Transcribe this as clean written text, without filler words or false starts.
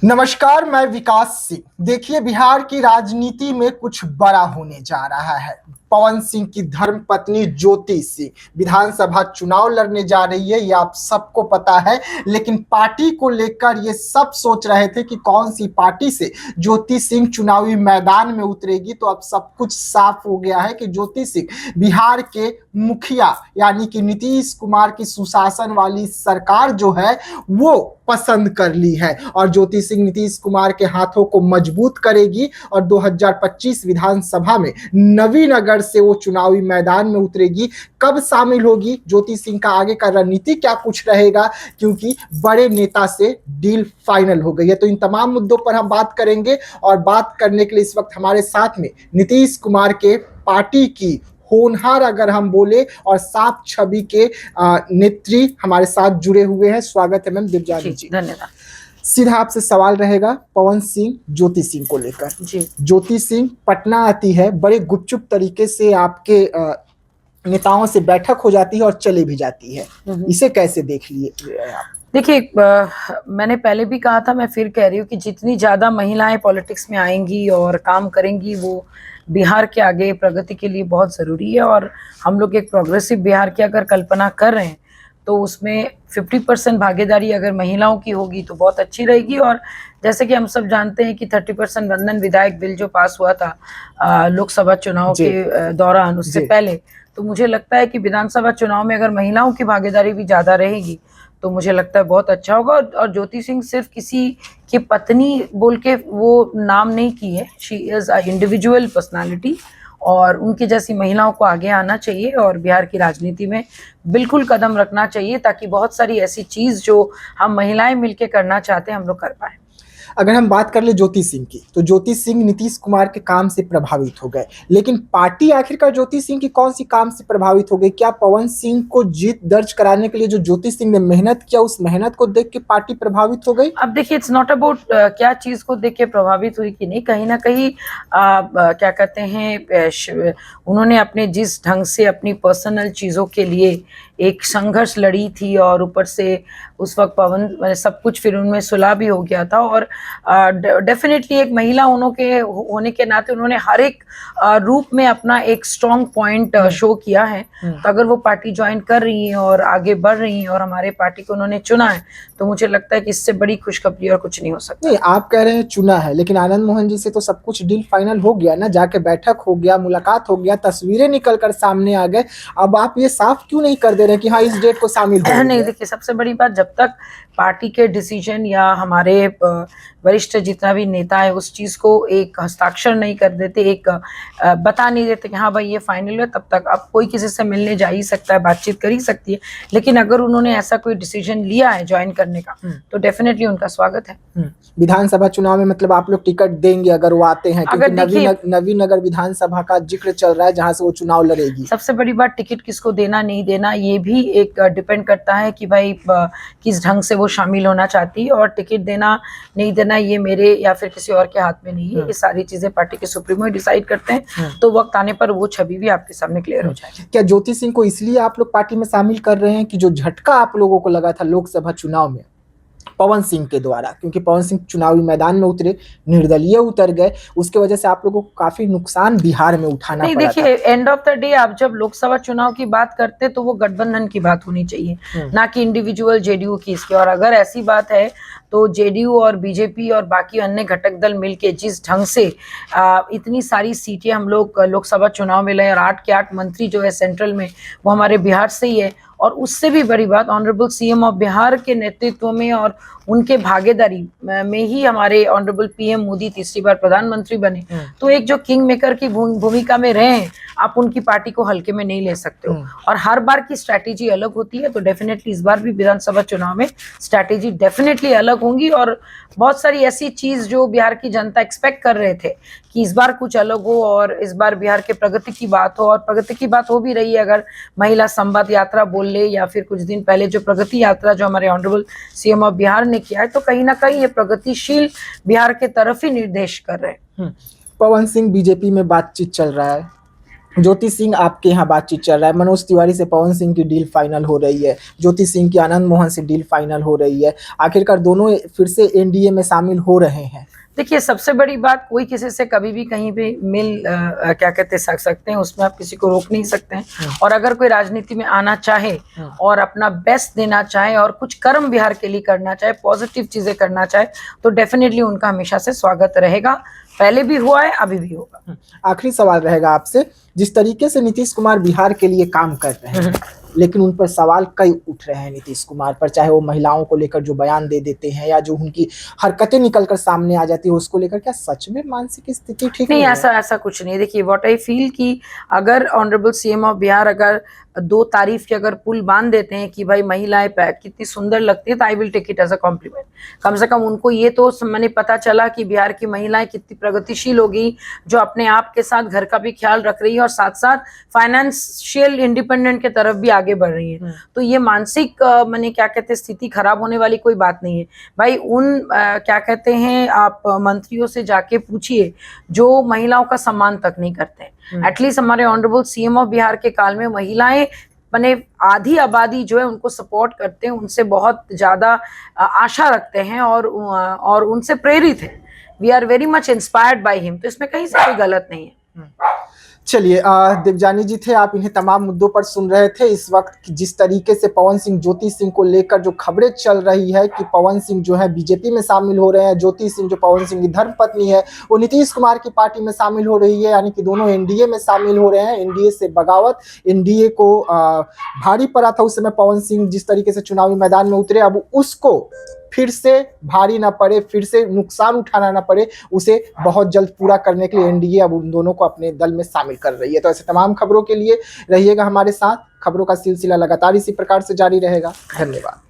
नमस्कार, मैं विकास सिंह। देखिए, बिहार की राजनीति में कुछ बड़ा होने जा रहा है। पवन सिंह की धर्मपत्नी ज्योति सिंह विधानसभा चुनाव लड़ने जा रही है, ये आप सबको पता है। लेकिन पार्टी को लेकर ये सब सोच रहे थे कि कौन सी पार्टी से ज्योति सिंह चुनावी मैदान में उतरेगी। तो अब सब कुछ साफ हो गया है कि ज्योति सिंह बिहार के मुखिया यानी कि नीतीश कुमार की सुशासन वाली सरकार जो है वो पसंद कर ली है और ज्योति सिंह नीतीश कुमार के हाथों को मजबूत करेगी और 2025 विधानसभा में नवीनगर से वो चुनावी मैदान में उतरेगी। कब शामिल होगी ज्योति सिंह, का आगे का रणनीति क्या कुछ रहेगा, क्योंकि बड़े नेता से डील फाइनल हो गई है। तो इन तमाम मुद्दों पर हम बात करेंगे और बात करने के लिए इस वक्त हमारे साथ में नीतीश कुमार के पार्टी की होनहार, अगर हम बोले, और साफ छवि के नेत्री हमारे साथ जुड़े हुए हैं। स्वागत है मैम दिव्यानी जी। धन्यवाद। सीधा आपसे सवाल रहेगा पवन सिंह ज्योति सिंह को लेकर जी। ज्योति सिंह पटना आती है, बड़े गुपचुप तरीके से आपके नेताओं से बैठक हो जाती है और चले भी जाती है, इसे कैसे देख लिए आप? देखिए, मैंने पहले भी कहा था, मैं फिर कह रही हूँ कि जितनी ज़्यादा महिलाएं पॉलिटिक्स में आएंगी और काम करेंगी वो बिहार के आगे प्रगति के लिए बहुत ज़रूरी है। और हम लोग एक प्रोग्रेसिव बिहार की अगर कल्पना कर रहे हैं तो उसमें 50% भागीदारी अगर महिलाओं की होगी तो बहुत अच्छी रहेगी। और जैसे कि हम सब जानते हैं कि 30% वंदन विधायक बिल जो पास हुआ था लोकसभा चुनाव के दौरान, उससे पहले, तो मुझे लगता है कि विधानसभा चुनाव में अगर महिलाओं की भागीदारी भी ज़्यादा रहेगी तो मुझे लगता है बहुत अच्छा होगा। और ज्योति सिंह सिर्फ किसी की पत्नी बोल के वो नाम नहीं की है, she is a individual personality और उनकी जैसी महिलाओं को आगे आना चाहिए और बिहार की राजनीति में बिल्कुल कदम रखना चाहिए ताकि बहुत सारी ऐसी चीज़ जो हम महिलाएं मिलके करना चाहते हैं हम लोग कर पाएँ। अगर हम बात कर ले ज्योति सिंह की, तो ज्योति सिंह नीतीश कुमार के काम से प्रभावित हो गए, लेकिन पार्टी आखिरकार ज्योति सिंह की कौन सी काम से प्रभावित हो गई? क्या पवन सिंह को जीत दर्ज कराने के लिए जो ज्योति सिंह ने मेहनत किया, उस मेहनत को देख के पार्टी प्रभावित हो गई? अब देखिए, इट्स नॉट अबाउट क्या चीज़ को देख के प्रभावित हुई कि नहीं, कहीं ना कहीं क्या कहते हैं, उन्होंने अपने जिस ढंग से अपनी पर्सनल चीज़ों के लिए एक संघर्ष लड़ी थी और ऊपर से उस वक्त पवन सब कुछ फिर उनमें सुलह भी हो गया था। और डेफिनेटली एक महिला होने के नाते उन्होंने हर एक रूप में अपना एक स्ट्रॉन्ग पॉइंट शो किया है। तो अगर वो पार्टी ज्वाइन कर रही हैं और आगे बढ़ रही हैं और हमारे पार्टी को उन्होंने चुना है तो मुझे लगता है कि इससे बड़ी खुशखबरी और कुछ नहीं हो सकता। नहीं, आप कह रहे हैं चुना है, लेकिन आनंद मोहन जी से तो सब कुछ डील फाइनल हो गया ना, जाके बैठक हो गया, मुलाकात हो गया, तस्वीरें निकल कर सामने आ गए। अब आप ये साफ क्यों नहीं कर दे रहे कि हाँ इस डेट को शामिल हो? नहीं, देखिए, सबसे बड़ी बात, जब तक पार्टी के डिसीजन या हमारे वरिष्ठ जितना भी नेता है उस चीज़ को एक हस्ताक्षर नहीं कर देते, एक बता नहीं देते कि हाँ भाई ये फाइनल है, तब तक अब कोई किसी से मिलने जा ही सकता है, बातचीत कर ही सकती है। लेकिन अगर उन्होंने ऐसा कोई डिसीजन लिया है ज्वाइन करने का तो डेफिनेटली उनका स्वागत है। विधानसभा चुनाव में मतलब आप लोग टिकट देंगे अगर वो आते हैं, क्योंकि नवीनगर विधानसभा का जिक्र चल रहा है जहां से वो चुनाव लड़ेगी। सबसे बड़ी बात, टिकट किसको देना नहीं देना ये भी एक डिपेंड करता है कि भाई किस ढंग से वो शामिल होना चाहती है, और टिकट देना नहीं देना ये मेरे या फिर किसी और के हाथ में नहीं है। ये सारी चीजें पार्टी के सुप्रीमो डिसाइड करते हैं, तो वक्त आने पर वो छवि भी आपके सामने क्लियर हो जाएगी। क्या ज्योति सिंह को इसलिए आप लोग पार्टी में शामिल कर रहे हैं कि जो झटका आप लोगों को लगा था लोकसभा चुनाव में पवन सिंह के द्वारा, क्योंकि पवन सिंह चुनावी मैदान में उतरे, निर्दलीय उतर गए, उसके वजह से आप लोगों को काफी नुकसान बिहार में उठाना पड़ा? देखिए, एंड ऑफ द डे आप जब लोकसभा चुनाव की बात करते तो वो गठबंधन की बात होनी चाहिए, ना कि इंडिविजुअल जेडीयू की इसकी। और अगर ऐसी बात है तो जेडीयू और बीजेपी और बाकी अन्य घटक दल मिलके जिस ढंग से इतनी सारी सीटें हम लोग लोकसभा चुनाव में लाए और 8 के 8 मंत्री जो है सेंट्रल में वो हमारे बिहार से ही है, और उससे भी बड़ी बात ऑनरेबल सीएम ऑफ बिहार के नेतृत्व में और उनके भागीदारी में ही हमारे ऑनरेबल पीएम मोदी तीसरी बार प्रधानमंत्री बने। तो एक जो किंग मेकर की भूमिका में रहे हैं, आप उनकी पार्टी को हल्के में नहीं ले सकते हो। और हर बार की स्ट्रैटेजी अलग होती है, तो डेफिनेटली इस बार भी विधानसभा चुनाव में स्ट्रैटेजी डेफिनेटली अलग होंगी। और बहुत सारी ऐसी चीज जो बिहार की जनता एक्सपेक्ट कर रहे थे कि इस बार कुछ अलग हो और इस बार बिहार के प्रगति की बात हो, और प्रगति की बात हो भी रही है। अगर महिला संवाद यात्रा बोल ले या फिर कुछ दिन पहले जो प्रगति यात्रा जो हमारे ऑनरेबल सीएम ऑफ बिहार ने किया है, तो कहीं ना कहीं ये प्रगतिशील बिहार के तरफ ही निर्देश कर रहे हैं। पवन सिंह बीजेपी में बातचीत चल रहा है, ज्योति सिंह, आपके यहाँ बातचीत चल रहा है, मनोज तिवारी से पवन सिंह की डील फाइनल हो रही है, ज्योति सिंह की आनंद मोहन से डील फाइनल हो रही है, आखिरकार दोनों फिर से एनडीए में शामिल हो रहे हैं। देखिए, सबसे बड़ी बात, कोई किसी से कभी भी कहीं भी मिल क्या कहते सकते हैं, उसमें आप किसी को रोक नहीं सकते हैं। और अगर कोई राजनीति में आना चाहे और अपना बेस्ट देना चाहे और कुछ कर्म बिहार के लिए करना चाहे, पॉजिटिव चीजें करना चाहे, तो डेफिनेटली उनका हमेशा से स्वागत रहेगा। पहले भी हुआ है, अभी भी होगा। आखिरी सवाल रहेगा आपसे, जिस तरीके से नीतीश कुमार बिहार के लिए काम कर रहे हैं, लेकिन उन पर सवाल कई उठ रहे हैं नीतीश कुमार पर, चाहे वो महिलाओं को लेकर जो बयान दे देते हैं या जो उनकी हरकतें निकलकर सामने आ जाती है उसको लेकर, क्या सच में मानसिक स्थिति ठीक नहीं? ऐसा कुछ नहीं। देखिए, व्हाट आई फील कि अगर ऑनरेबल सीएम ऑफ बिहार अगर दो तारीफ के अगर पुल बांध देते हैं कि भाई महिलाएं कितनी सुंदर लगती है, तो I will take it as a compliment. कम से कम उनको ये तो मैंने पता चला कि बिहार की महिलाएं कितनी प्रगतिशील होगी, जो अपने आप के साथ घर का भी ख्याल रख रही है और साथ साथ फाइनेंशियल इंडिपेंडेंट के तरफ भी आगे बढ़ रही है। तो ये मानसिक मैंने क्या कहते हैं स्थिति खराब होने वाली कोई बात नहीं है भाई। उन क्या कहते हैं, आप मंत्रियों से जाके पूछिए जो महिलाओं का सम्मान तक नहीं करते हैं। एटलीस्ट हमारे ऑनरेबल सीएम ऑफ बिहार के काल में महिलाएं मैंने आधी आबादी जो है उनको सपोर्ट करते हैं, उनसे बहुत ज्यादा आशा रखते हैं और उनसे प्रेरित है। We are very much inspired by him. तो इसमें कहीं से कोई गलत नहीं है। चलिए, देवजानी जी थे, आप इन्हें तमाम मुद्दों पर सुन रहे थे। इस वक्त जिस तरीके से पवन सिंह ज्योति सिंह को लेकर जो खबरें चल रही है कि पवन सिंह जो है बीजेपी में शामिल हो रहे हैं, ज्योति सिंह जो पवन सिंह की धर्मपत्नी है वो नीतीश कुमार की पार्टी में शामिल हो रही है, यानी कि दोनों एनडीए में शामिल हो रहे हैं। एनडीए से बगावत, एनडीए को भारी पड़ा था उस समय पवन सिंह जिस तरीके से चुनावी मैदान में उतरे, अब उसको फिर से भारी ना पड़े, फिर से नुकसान उठाना ना पड़े, उसे बहुत जल्द पूरा करने के लिए एनडीए अब उन दोनों को अपने दल में शामिल कर रही है। तो ऐसे तमाम खबरों के लिए रहिएगा हमारे साथ। खबरों का सिलसिला लगातार इसी प्रकार से जारी रहेगा। धन्यवाद।